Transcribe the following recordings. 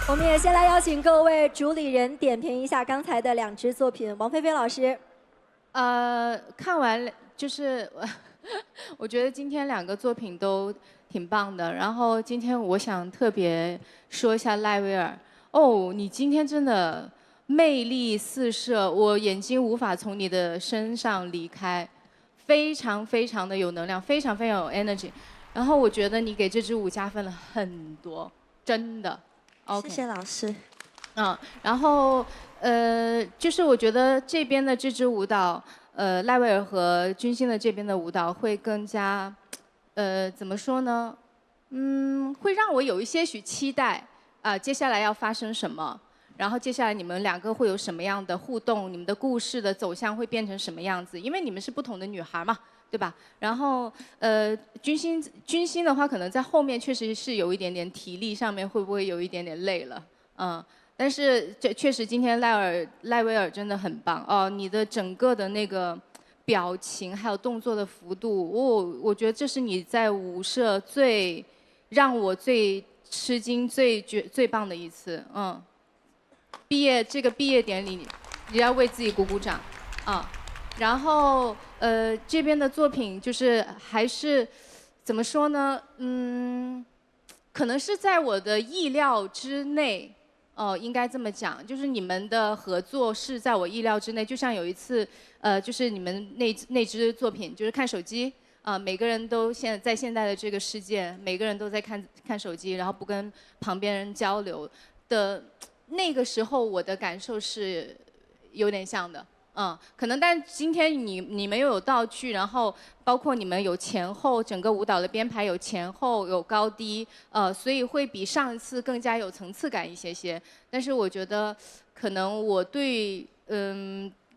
我们也先来邀请各位主理人点评一下刚才的2支作品。王菲菲老师，看完就是我觉得今天2个作品都挺棒的。然后今天我想特别说一下赖威尔。哦，你今天真的魅力四射，我眼睛无法从你的身上离开，非常非常的有能量，非常非常有 energy。然后我觉得你给这支舞加分了很多，真的。谢谢老师。然后就是我觉得这边的这支舞蹈，赖威尔和君心的这边的舞蹈会更加，怎么说呢？会让我有一些许期待接下来要发生什么，然后接下来你们2个会有什么样的互动，你们的故事的走向会变成什么样子？因为你们是不同的女孩嘛。对吧？然后君心的话，可能在后面确实是有一点点体力上面会不会有一点点累了，但是这确实今天赖威尔真的很棒哦，你的整个的那个表情还有动作的幅度，我觉得这是你在舞社让我最吃惊、最棒的一次，这个毕业典礼，你要为自己鼓鼓掌，然后这边的作品就是还是怎么说呢？可能是在我的意料之内，应该这么讲，就是你们的合作是在我意料之内。就像有一次，就是你们那支作品，就是看手机，每个人都在现在的这个世界，每个人都在看手机，然后不跟旁边人交流的那个时候，我的感受是有点像的。可能，但今天你们又有道具，然后包括你们有前后，整个舞蹈的编排有前后有高低，所以会比上一次更加有层次感一些。但是我觉得，可能我对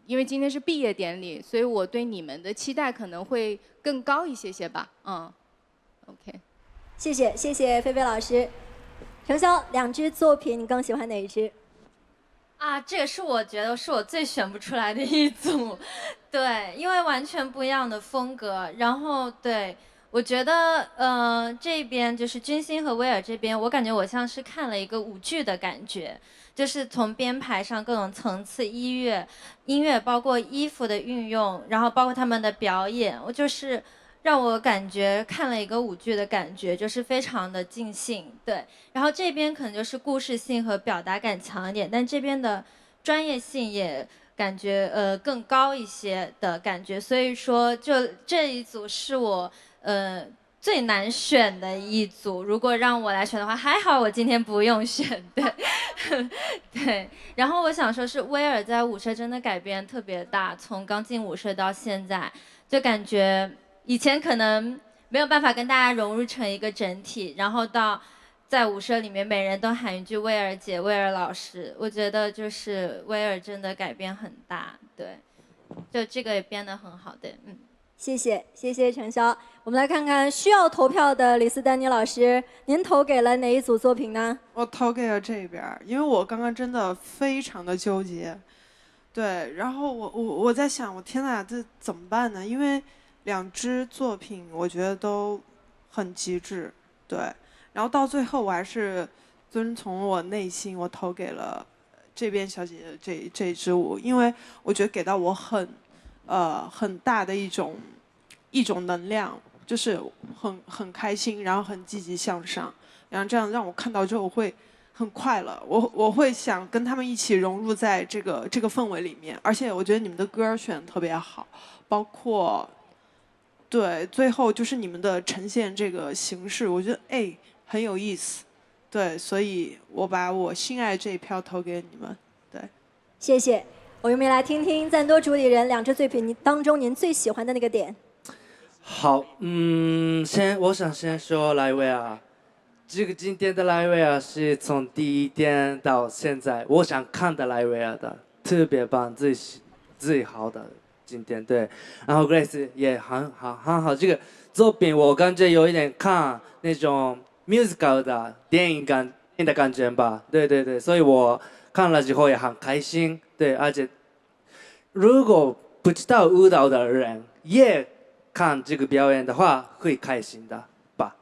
因为今天是毕业典礼，所以我对你们的期待可能会更高一些吧。OK。谢谢菲菲老师。程潇，2支作品你更喜欢哪一支？这个是我觉得是我最选不出来的一组，对，因为完全不一样的风格。然后对，我觉得这边就是君心和威尔这边，我感觉我像是看了一个舞剧的感觉，就是从编排上各种层次、音乐包括衣服的运用，然后包括他们的表演，我就是让我感觉看了一个舞剧的感觉，就是非常的尽兴，对。然后这边可能就是故事性和表达感强一点，但这边的专业性也感觉更高一些的感觉，所以说就这一组是我最难选的一组。如果让我来选的话，还好我今天不用选，对，对。然后我想说是威尔在舞社真的改变特别大，从刚进舞社到现在，就感觉以前可能没有办法跟大家融入成一个整体，然后到在舞社里面每人都喊一句威尔姐、威尔老师，我觉得就是威尔真的改变很大，对，就这个也编得很好的，谢谢程潇。我们来看看需要投票的李斯丹妮老师，您投给了哪一组作品呢？我投给了这边，因为我刚刚真的非常的纠结，对，然后我在想，我天哪，这怎么办呢？因为2支作品我觉得都很极致，对，然后到最后我还是遵从我内心，我投给了这边小姐姐这支舞，因为我觉得给到我很大的一种能量，就是很开心，然后很积极向上，然后这样让我看到之后会很快乐，我会想跟他们一起融入在这个氛围里面，而且我觉得你们的歌选得特别好，包括对最后就是你们的呈现这个形式，我觉得很有意思，对，所以我把我心爱这一票投给你们，对，谢谢。我们来听听赞多主理人2支作品当中您最喜欢的那个点。好，我想先说莱维尔，这个今天的莱维尔是从第一天到现在，我想看的莱维尔的，特别棒，最好的今天对。然后 Grace 也很好，这个作品我感觉有一点看那种 musical 的电影的感觉吧，对，所以我看了之后也很开心，对，而且如果不知道舞蹈的人也看这个表演的话，会开心的吧，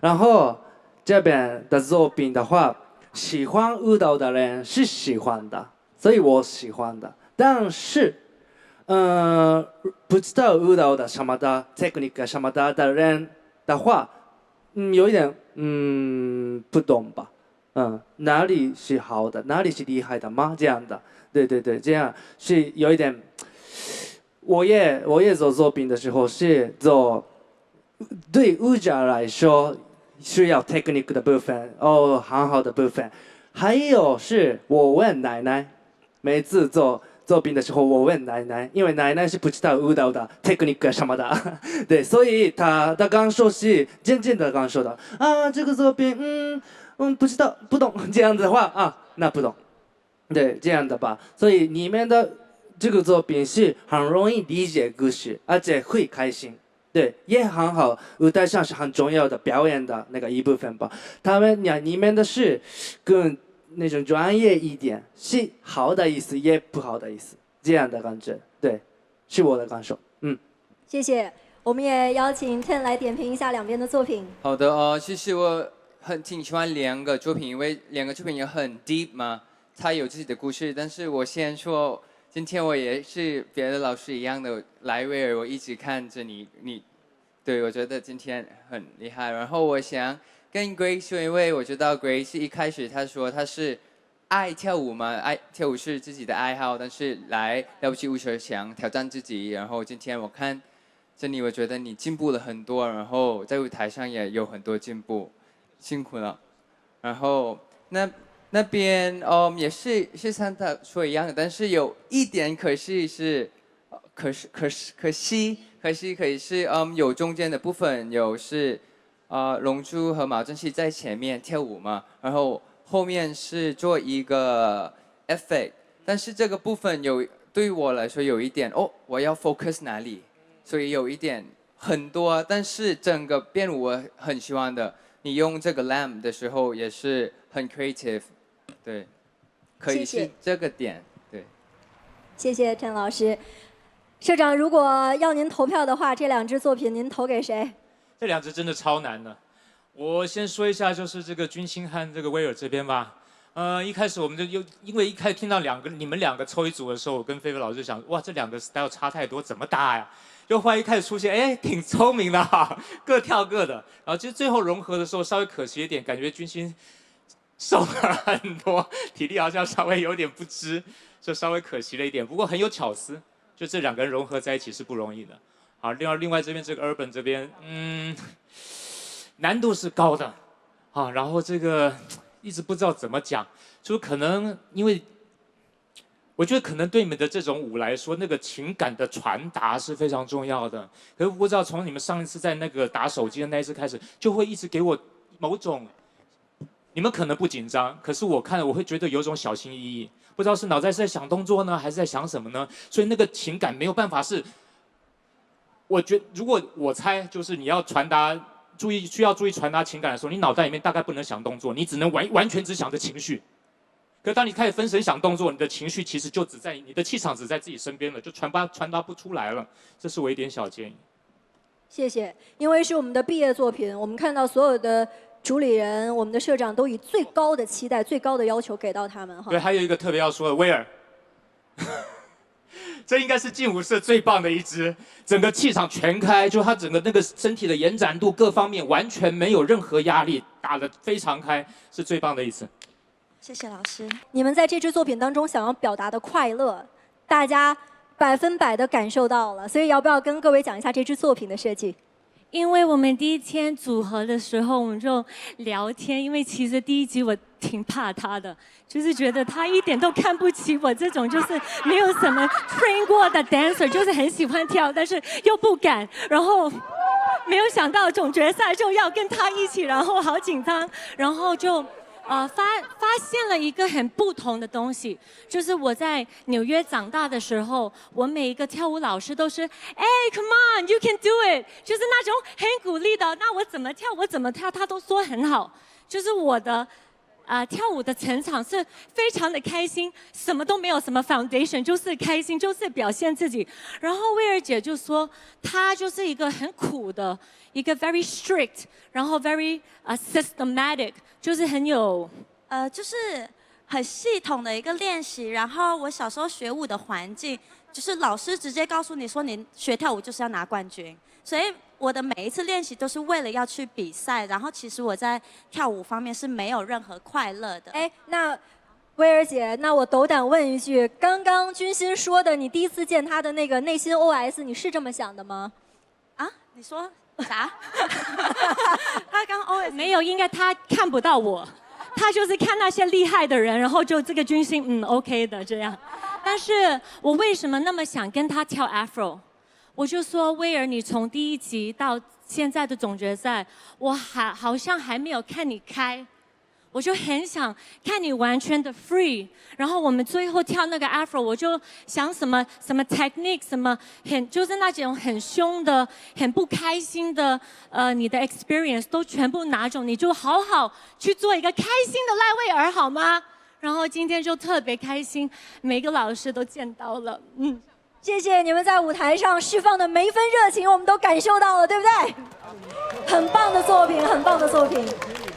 然后这边的作品的话，喜欢舞蹈的人是喜欢的，所以我喜欢的。但是，不知道舞蹈的什么的 technique 什么的人的话，有一点不懂吧？哪里是好的，哪里是厉害的吗？这样的，对对对，这样是有一点。我也做作品的时候是做，对舞者来说需要 technique 的部分，很好的部分。还有是我问奶奶，每次做作品的时候我问奶奶，因为奶奶是不知道舞蹈的 technique 什么的，对，所以她的感受是渐渐的感受到这个作品不知道不懂这样子的话那不懂，对这样的吧，所以里面的。这个作品是很容易理解故事，而且会开心，对，也很好。舞台上是很重要的表演的那个一部分吧。他们里面的是更那种专业一点，是好的意思，也不好的意思，这样的感觉，对，是我的感受。谢谢。我们也邀请 Ten 来点评一下两边的作品。好的其实我挺喜欢两个作品，因为两个作品也很 deep 嘛，它有自己的故事。但是我先说。今天我也是别的老师一样的莱维尔，我一直看着你，对我觉得今天很厉害。然后我想跟 Grace 说，因为我知道 Grace 一开始她说她是爱跳舞嘛，爱跳舞是自己的爱好，但是来了不起舞者想挑战自己。然后今天我看着你，我觉得你进步了很多，然后在舞台上也有很多进步，辛苦了。然后那边也是像他说一样的，但是有一点可惜是有中间的部分有是龙珠和毛正熙在前面跳舞嘛，然后后面是做一个 effect， 但是这个部分对于我来说有一点我要 focus 哪里，所以有一点很多，但是整个编舞我很喜欢的，你用这个 lamp 的时候也是很 creative。对，可以是这个点，对。谢谢陈老师。社长，如果要您投票的话，这两支作品您投给谁？这两支真的超难的。我先说一下，就是这个君心和这个威尔这边吧。一开始我们因为一开始听到你们两个凑一组的时候，我跟菲菲老师想，哇，这两个 style 差太多，怎么搭呀？就后来一开始出现，挺聪明的各跳各的。然后其实最后融合的时候稍微可惜一点，感觉君心。瘦了很多，体力好像稍微有点不支，就稍微可惜了一点。不过很有巧思，就这两个人融合在一起是不容易的。好，另外这边这个 Urban 这边，难度是高的，然后这个一直不知道怎么讲，就可能因为我觉得可能对你们的这种舞来说，那个情感的传达是非常重要的。可是不知道从你们上一次在那个打手机的那一次开始，就会一直给我某种。你们可能不紧张，可是我看了我会觉得有种小心翼翼，不知道是脑袋是在想动作呢，还是在想什么呢？所以那个情感没有办法是，我觉得如果我猜就是你要需要注意传达情感的时候，你脑袋里面大概不能想动作，你只能完全只想着情绪。可当你开始分神想动作，你的情绪其实就你的气场只在自己身边了，就传达不出来了。这是我一点小建议。谢谢，因为是我们的毕业作品，我们看到所有的。主理人，我们的社长都以最高的期待、最高的要求给到他们哈。对，还有一个特别要说的，威尔，这应该是劲舞社最棒的一支，整个气场全开，就他整个那个身体的延展度各方面完全没有任何压力，打得非常开，是最棒的一次。谢谢老师。你们在这支作品当中想要表达的快乐，大家100%的感受到了，所以要不要跟各位讲一下这支作品的设计？因为我们第一天组合的时候，我们就聊天。因为其实第一集我挺怕他的，就是觉得他一点都看不起我这种就是没有什么 train 过的 dancer， 就是很喜欢跳，但是又不敢。然后没有想到总决赛就要跟他一起，然后好紧张，然后就。发现了一个很不同的东西，就是我在纽约长大的时候，我每一个跳舞老师都是，come on, you can do it， 就是那种很鼓励的。那我怎么跳，他都说很好。就是我的跳舞的成长是非常的开心，什么都没有什么 foundation， 就是开心，就是表现自己。然后威尔姐就说，她就是一个很苦的，一个 very strict， 然后 very systematic， 就是很有就是很系统的一个练习。然后我小时候学舞的环境，就是老师直接告诉你说，你学跳舞就是要拿冠军，所以我的每一次练习都是为了要去比赛。然后其实我在跳舞方面是没有任何快乐的。哎，那薇儿姐，那我斗胆问一句，刚刚君心说的，你第一次见他的那个内心 OS， 你是这么想的吗？啊？你说啥？他刚 OS 没有，应该他看不到我，他就是看那些厉害的人，然后就这个军心OK 的这样。但是我为什么那么想跟他跳 Afro？ 我就说薇儿，你从第一集到现在的总决赛，我好像还没有看你开。我就很想看你完全的 free， 然后我们最后跳那个 Afro， 我就想什么 technique， 什么就是那种很凶的、很不开心的，你的 experience 都全部拿走，你就好好去做一个开心的赖薇儿好吗？然后今天就特别开心，每个老师都见到了，谢谢你们在舞台上释放的每一分热情，我们都感受到了，对不对？很棒的作品，很棒的作品。